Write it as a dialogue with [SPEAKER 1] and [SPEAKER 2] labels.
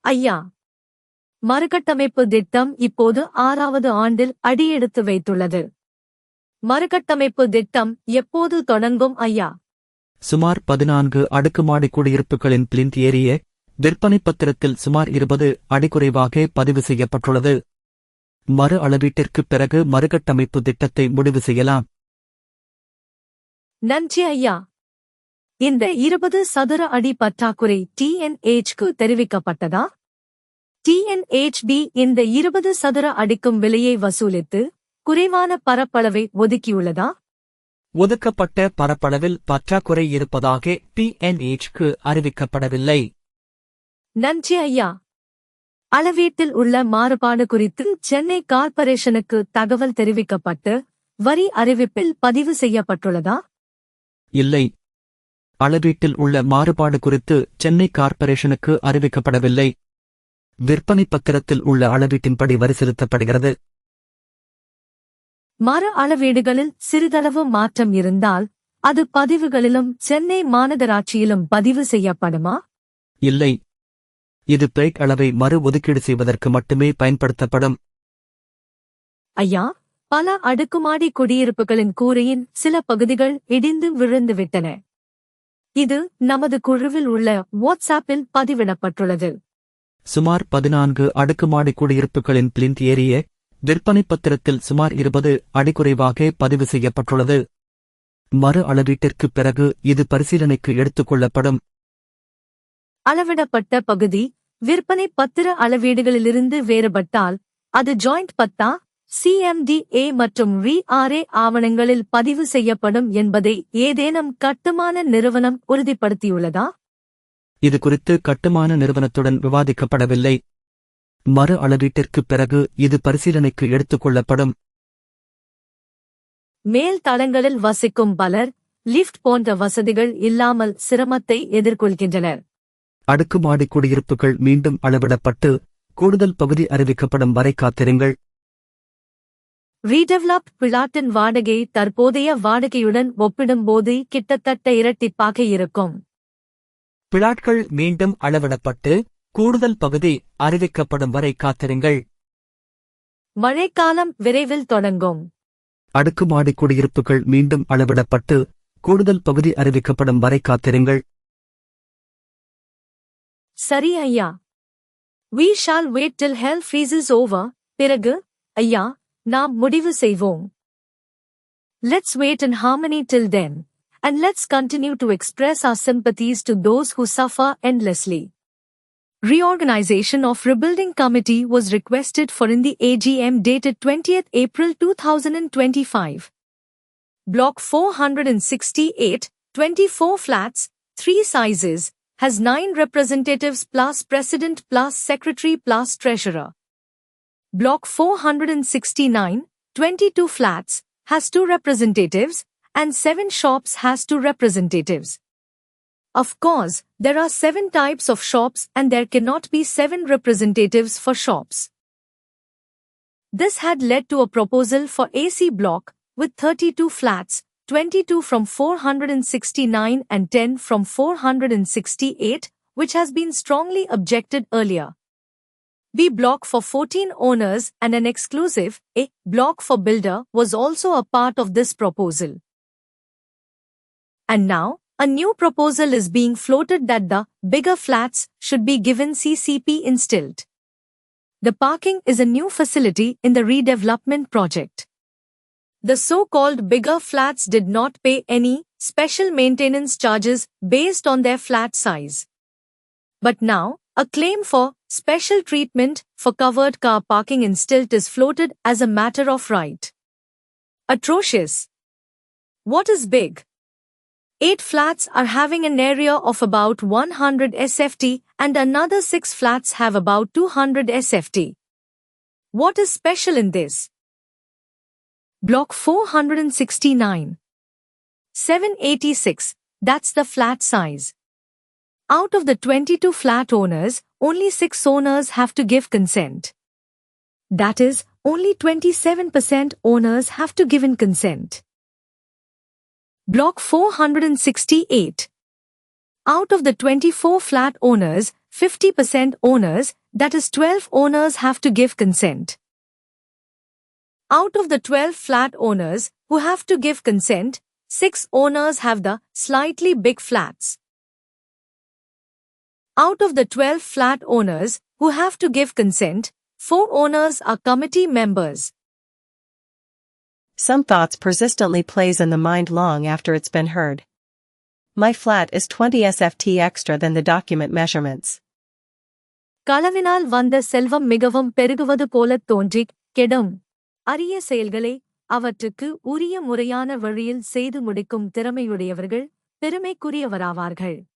[SPEAKER 1] ஐயா, மறுகட்டமைப்பு திட்டம் இப்போது 6வது ஆண்டில் அடியெடுத்து வைத்துள்ளது. மறுகட்டமைப்பு திட்டம் எப்போது தொடங்கும் ஐயா?
[SPEAKER 2] சுமார் 14 அடுக்குமாடி குடியிருப்புகளின் பிளிந்த் ஏரிய விற்பனை பத்திரத்தில் சுமார் 20 அடி குறைவாக பதிவு செய்யப்பட்டுள்ளது. மறு அளவீட்டிற்குப் பிறகு மறுகட்டமைப்பு திட்டத்தை முடிவு செய்யலாம்.
[SPEAKER 1] நன்றி ஐயா. இந்த 20 சதுர அடி பற்றாக்குறை TNHக்கு தெரிவிக்கப்பட்டதா? TNHB இந்த 20 சதுர அடிக்கும் விலையை வசூலித்து குறைவான பரப்பளவை ஒதுக்கியுள்ளதா?
[SPEAKER 2] ஒதுக்கப்பட்ட பரப்பளவில் பற்றாக்குறை இருப்பதாக TNHக்கு அறிவிக்கப்படவில்லை.
[SPEAKER 1] நன்றி ஐயா. அளவீட்டில் உள்ள மாறுபாடு குறித்து சென்னை கார்ப்பரேஷனுக்கு தகவல் தெரிவிக்கப்பட்டு வரி அறிவிப்பில் பதிவு செய்யப்பட்டுள்ளதா?
[SPEAKER 2] இல்லை. அளவீட்டில் உள்ள மாறுபாடு குறித்து சென்னை கார்ப்பரேஷனுக்கு அறிவிக்கப்படவில்லை. விற்பனை பத்திரத்தில் உள்ள அளவீட்டின்படி வரி செலுத்தப்படுகிறது.
[SPEAKER 1] மறு அளவீடுகளில் சிறிதளவு மாற்றம் இருந்தால் அது பதிவுகளிலும் சென்னை மாநகராட்சியிலும் பதிவு செய்யப்படுமா?
[SPEAKER 2] இல்லை. இது பிரைட் அளவை மறு ஒதுக்கீடு செய்வதற்கு மட்டுமே பயன்படுத்தப்படும்.
[SPEAKER 1] ஐயா, பல அடுக்குமாடி குடியிருப்புகளின் கூரையின் சில பகுதிகள் இடிந்து விழுந்துவிட்டன. இது நமது குழுவில் உள்ள வாட்ஸ்ஆப்பில் பதிவிடப்பட்டுள்ளது.
[SPEAKER 2] சுமார் 14 அடுக்குமாடி குடியிருப்புகளின் பிளிந்த் ஏரிய விற்பனை பத்திரத்தில் சுமார் 20 அடி குறைவாக பதிவு செய்யப்பட்டுள்ளது. மறு அளவீட்டிற்குப் பிறகு இது பரிசீலனைக்கு எடுத்துக் கொள்ளப்படும்.
[SPEAKER 1] அளவிடப்பட்ட பகுதி விற்பனை பத்திர அளவீடுகளிலிருந்து வேறுபட்டால் அது ஜாயிண்ட் பத்தா, CMDA மற்றும் VRA ஆவணங்களில் பதிவு செய்யப்படும் என்பதை ஏதேனும் கட்டுமான நிறுவனம் உறுதிப்படுத்தியுள்ளதா?
[SPEAKER 2] இது குறித்து கட்டுமான நிறுவனத்துடன் விவாதிக்கப்படவில்லை. மறு அளவீட்டிற்குப் பிறகு இது பரிசீலனைக்கு எடுத்துக் கொள்ளப்படும்.
[SPEAKER 1] மேல் தளங்களில் வசிக்கும் பலர் லிஃப்ட் போன்ற வசதிகள் இல்லாமல் சிரமத்தை எதிர்கொள்கின்றனர்.
[SPEAKER 2] அடுக்குமாடி குடியிருப்புகள் மீண்டும் அளவிடப்பட்டு கூடுதல் பகுதி அறிவிக்கப்படும் வரை காத்திருங்கள்.
[SPEAKER 1] ரீடெவலப்ட் பிளாட்டின் வாடகை தற்போதைய வாடகையுடன் ஒப்பிடும்போது கிட்டத்தட்ட இரட்டிப்பாக இருக்கும்.
[SPEAKER 2] பிளாட்கள் மீண்டும் அளவிடப்பட்டு கூடுதல் பகுதி அறிவிக்கப்படும் வரை காத்திருங்கள்.
[SPEAKER 1] மழைக்காலம் விரைவில் தொடங்கும்.
[SPEAKER 2] அடுக்குமாடி குடியிருப்புகள் மீண்டும் அளவிடப்பட்டு கூடுதல் பகுதி அறிவிக்கப்படும் வரை காத்திருங்கள்.
[SPEAKER 1] சரி ஐயா. We shall wait till hell freezes over. பிறகு ஐயா, நாம் முடிவு செய்வோம். Let's wait in harmony till then, and let's continue to express our sympathies to those who suffer endlessly. Reorganization of Rebuilding Committee was requested for in the AGM dated 20th April 2025. Block 468, 24 flats, 3 sizes, has 9 representatives plus president plus secretary plus treasurer. Block 469, 22 flats, has 2 representatives, and 7 shops has 2 representatives. Of course, there are 7 types of shops and there cannot be 7 representatives for shops. This had led to a proposal for AC block with 32 flats, 22 from 469 and 10 from 468, which has been strongly objected earlier. B block for 14 owners and an exclusive A block for builder was also a part of this proposal. And now, a new proposal is being floated that the bigger flats should be given CCP instilled. The parking is a new facility in the redevelopment project. The so-called bigger flats did not pay any special maintenance charges based on their flat size. But now, a claim for special treatment for covered car parking in stilt is floated as a matter of right. Atrocious. What is big? 8 flats are having an area of about 100 SFT and another 6 flats have about 200 SFT. What is special in this? Block 469. 786, that's the flat size. Out of the 22 flat owners, only 6 owners have to give consent. That is, only 27% owners have to give in consent. Block 468. Out of the 24 flat owners, 50% owners, that is 12 owners have to give consent. Out of the 12 flat owners who have to give consent, 6 owners have the slightly big flats. Out of the 12 flat owners who have to give consent, 4 owners are committee members.
[SPEAKER 3] Some thoughts persistently plays in the mind long after it's been heard. My flat is 20 SFT extra than the document measurements.
[SPEAKER 1] களவினால் வந்த செல்வம் மிகவும் பெருகுவது போலத் தோன்றிக் கெடும். அரிய செயல்களை அவற்றுக்கு உரிய முறையான வழியில் செய்து முடிக்கும் திறமையுடையவர்கள் பெருமைக்குரியவராவார்கள்.